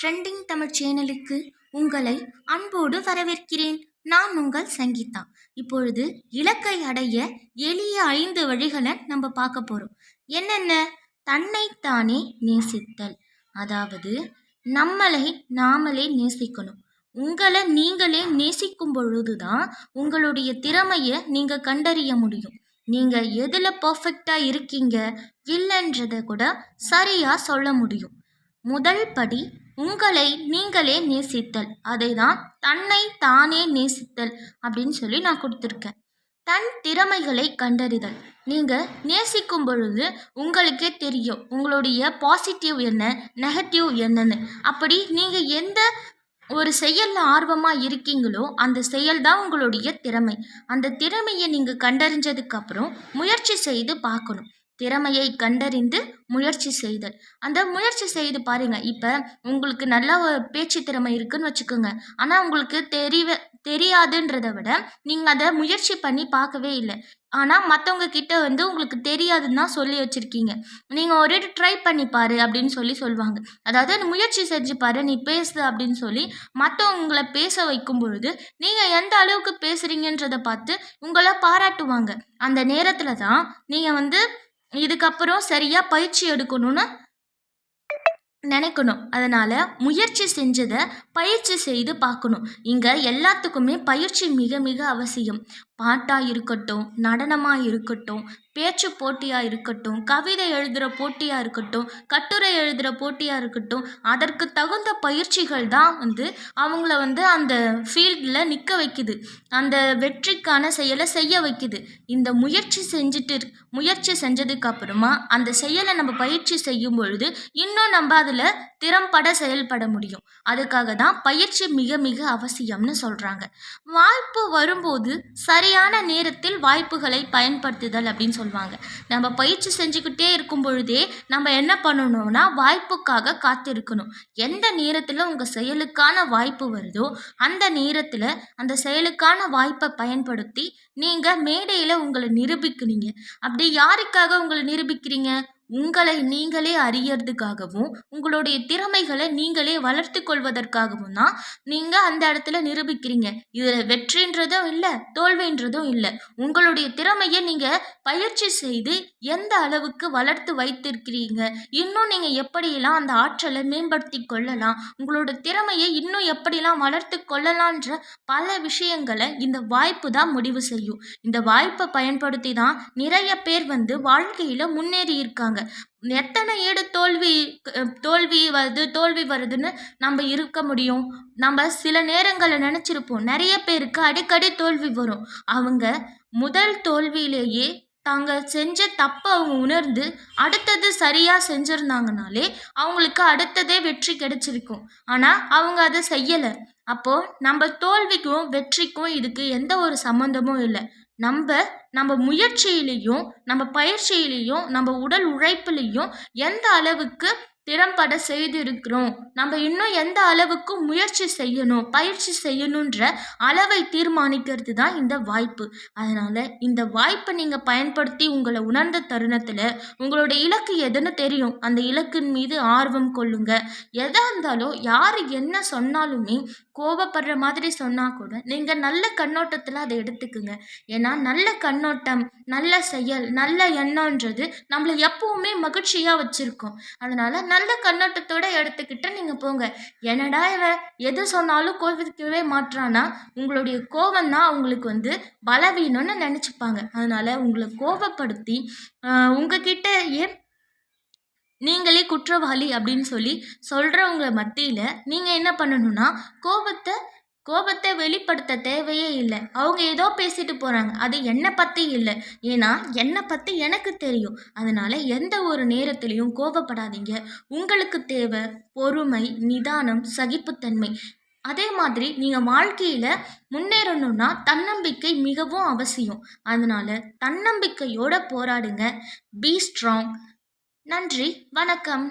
Trending Tamil சேனலுக்கு உங்களை அன்போடு வரவேற்கிறேன். நான் உங்கள் சங்கீதா. இப்பொழுது இலக்கை அடைய எளிய 5 வழிகளை நம்ம பார்க்க போகிறோம். என்னென்ன? தன்னைத்தானே நேசித்தல், அதாவது நம்மளை நாமளே நேசிக்கணும். உங்களை நீங்களே நேசிக்கும் பொழுது தான் உங்களுடைய திறமையை நீங்கள் கண்டறிய முடியும். நீங்கள் எதில் பர்ஃபெக்டாக இருக்கீங்க இல்லைன்றதை கூட சரியாக சொல்ல முடியும். முதல் படி உங்களை நீங்களே நேசித்தல். அதை தான் தன்னை தானே நேசித்தல் அப்படின்னு சொல்லி நான் கொடுத்துருக்கேன். தன் திறமைகளை கண்டறிதல். நீங்கள் நேசிக்கும் பொழுது உங்களுக்கே தெரியும் உங்களுடைய பாசிட்டிவ் என்ன, நெகட்டிவ் என்னன்னு. அப்படி நீங்கள் எந்த ஒரு செயலில் ஆர்வமாக இருக்கீங்களோ அந்த செயல் தான் உங்களுடைய திறமை. அந்த திறமையை நீங்கள் கண்டறிஞ்சதுக்கப்புறம் முயற்சி செய்து பார்க்கணும். திறமையை கண்டறிந்து முயற்சி செய்தல். அந்த முயற்சி செய்து பாருங்கள். இப்போ உங்களுக்கு நல்ல பேச்சு திறமை இருக்குன்னு வச்சுக்கோங்க. ஆனால் உங்களுக்கு தெரியாதுன்றதை விட நீங்கள் அதை முயற்சி பண்ணி பார்க்கவே இல்லை. ஆனால் மற்றவங்க கிட்ட உங்களுக்கு தெரியாதுன்னு தான் சொல்லி வச்சுருக்கீங்க. நீங்கள் ஒரு ட்ரை பண்ணி பாரு அப்படின்னு சொல்லுவாங்க. அதாவது முயற்சி செஞ்சு பாரு, நீ பேசு அப்படின்னு சொல்லி மற்றவங்களை பேச வைக்கும் பொழுது நீங்கள் எந்த அளவுக்கு பேசுகிறீங்கன்றதை பார்த்து உங்களை பாராட்டுவாங்க. அந்த நேரத்தில் தான் நீங்கள் இதுக்கப்புறம் சரியாக பயிற்சி எடுக்கணும்னு நினைக்கணும். அதனால் முயற்சி செஞ்சதை பயிற்சி செய்து பார்க்கணும். இங்கே எல்லாத்துக்குமே பயிற்சி மிக மிக அவசியம். பாட்டாக இருக்கட்டும், நடனமாக இருக்கட்டும், பேச்சு போட்டியாக இருக்கட்டும், கவிதை எழுதுகிற போட்டியாக இருக்கட்டும், கட்டுரை எழுதுகிற போட்டியாக இருக்கட்டும், அதற்கு தகுந்த பயிற்சிகள் தான் அவங்கள அந்த ஃபீல்டில் நிற்க வைக்குது. அந்த வெற்றிக்கான செயலை செய்ய வைக்குது. இந்த முயற்சி செஞ்சதுக்கு அப்புறமா அந்த செயலை நம்ம பயிற்சி செய்யும் பொழுது இன்னும் நம்ம அதில் திறம்பட செயல்பட முடியும். அதுக்காக தான் பயிற்சி மிக மிக அவசியம்னு சொல்கிறாங்க. வாய்ப்பு வரும்போது சரியான நேரத்தில் வாய்ப்புகளை பயன்படுத்துதல் அப்படின்னு சொல்லுவாங்க. நம்ம பயிற்சி செஞ்சுக்கிட்டே இருக்கும் பொழுதே நம்ம என்ன பண்ணணும்னா வாய்ப்புக்காக காத்திருக்கணும். எந்த நேரத்தில் உங்கள் செயலுக்கான வாய்ப்பு வருதோ அந்த நேரத்தில் அந்த செயலுக்கான வாய்ப்பை பயன்படுத்தி நீங்கள் மேடையில் உங்களை நிரூபிக்கிறீங்க. அப்படி யாருக்காக உங்களை நிரூபிக்கிறீங்க? உங்களை நீங்களே அறியறதுக்காகவும் உங்களுடைய திறமைகளை நீங்களே வளர்த்து கொள்வதற்காகவும் தான் நீங்கள் அந்த இடத்துல நிரூபிக்கிறீங்க. இதில் வெற்றின்றதும் இல்லை, தோல்வின்றதும் இல்லை. உங்களுடைய திறமையை நீங்கள் பயிற்சி செய்து எந்த அளவுக்கு வளர்த்து வைத்திருக்கிறீங்க, இன்னும் நீங்கள் எப்படியெல்லாம் அந்த ஆற்றலை மேம்படுத்தி கொள்ளலாம், உங்களோட திறமையை இன்னும் எப்படிலாம் வளர்த்து கொள்ளலான்ற பல விஷயங்களை இந்த வாய்ப்பு தான் முடிவு செய்யும். இந்த வாய்ப்பை பயன்படுத்தி தான் நிறைய பேர் வாழ்க்கையில் முன்னேறி இருக்காங்க. எத்தனை ஏடு தோல்வி வருதுன்னு நம்ம இருக்க முடியும்? நம்ம சில நேரங்களில் நினச்சிருப்போம் நிறைய பேருக்கு அடிக்கடி தோல்வி வரும். அவங்க முதல் தோல்வியிலேயே தாங்க செஞ்ச தப்பை அவங்க உணர்ந்து அடுத்தது சரியாக செஞ்சுருந்தாங்கனாலே அவங்களுக்கு அடுத்ததே வெற்றி கிடைச்சிருக்கும். ஆனால் அவங்க அதை செய்யலை. அப்போது நம்ம தோல்விக்கும் வெற்றிக்கும் இதுக்கு எந்த ஒரு சம்மந்தமும் இல்லை. நம்ம முயற்சியிலையும் நம்ம பயிற்சியிலையும் நம்ம உடல் உழைப்புலையும் எந்த அளவுக்கு திறம்பட செய்திருக்கிறோம், நம்ம இன்னும் எந்த அளவுக்கு முயற்சி செய்யணும், பயிற்சி செய்யணுன்ற அளவை தீர்மானிக்கிறது தான் இந்த வாய்ப்பு. அதனால் இந்த வாய்ப்பை நீங்கள் பயன்படுத்தி உங்களை உணர்ந்த தருணத்தில் உங்களோட இலக்கு எதுன்னு தெரியும். அந்த இலக்கின் மீது ஆர்வம் கொள்ளுங்க. எதாக இருந்தாலும் யார் என்ன சொன்னாலுமே கோபப்படுற மாதிரி சொன்னால் கூட நீங்கள் நல்ல கண்ணோட்டத்தில் அதை எடுத்துக்குங்க. ஏன்னா நல்ல கண்ணோட்டம், நல்ல செயல், நல்ல எண்ணம்ன்றது நம்மளை எப்பவுமே மகிழ்ச்சியாக வச்சுருக்கோம். அதனால் நல்ல கண்ணோட்டத்தோடு எடுத்துக்கிட்டு நீங்கள் போங்க. என்னடா இவன் எது சொன்னாலும் கோவிக்கவே மாற்றானா, உங்களுடைய கோபம் தான் அவங்களுக்கு பலவீனம்னு நினச்சிப்பாங்க. அதனால் உங்களை கோபப்படுத்தி உங்ககிட்டயே நீங்களே குற்றவாளி அப்படின்னு சொல்கிறவங்க மத்தியில் நீங்கள் என்ன பண்ணணும்னா கோபத்தை வெளிப்படுத்த தேவையே இல்லை. அவங்க ஏதோ பேசிட்டு போகிறாங்க, அது என்னை பற்றி இல்லை. ஏன்னா என்னை பற்றி எனக்கு தெரியும். அதனால் எந்த ஒரு நேரத்துலையும் கோபப்படாதீங்க. உங்களுக்கு தேவை பொறுமை, நிதானம், சகிப்புத்தன்மை. அதே மாதிரி நீங்கள் வாழ்க்கையில் முன்னேறணும்னா தன்னம்பிக்கை மிகவும் அவசியம். அதனால் தன்னம்பிக்கையோடு போராடுங்க. Be strong. நன்றி, வணக்கம்.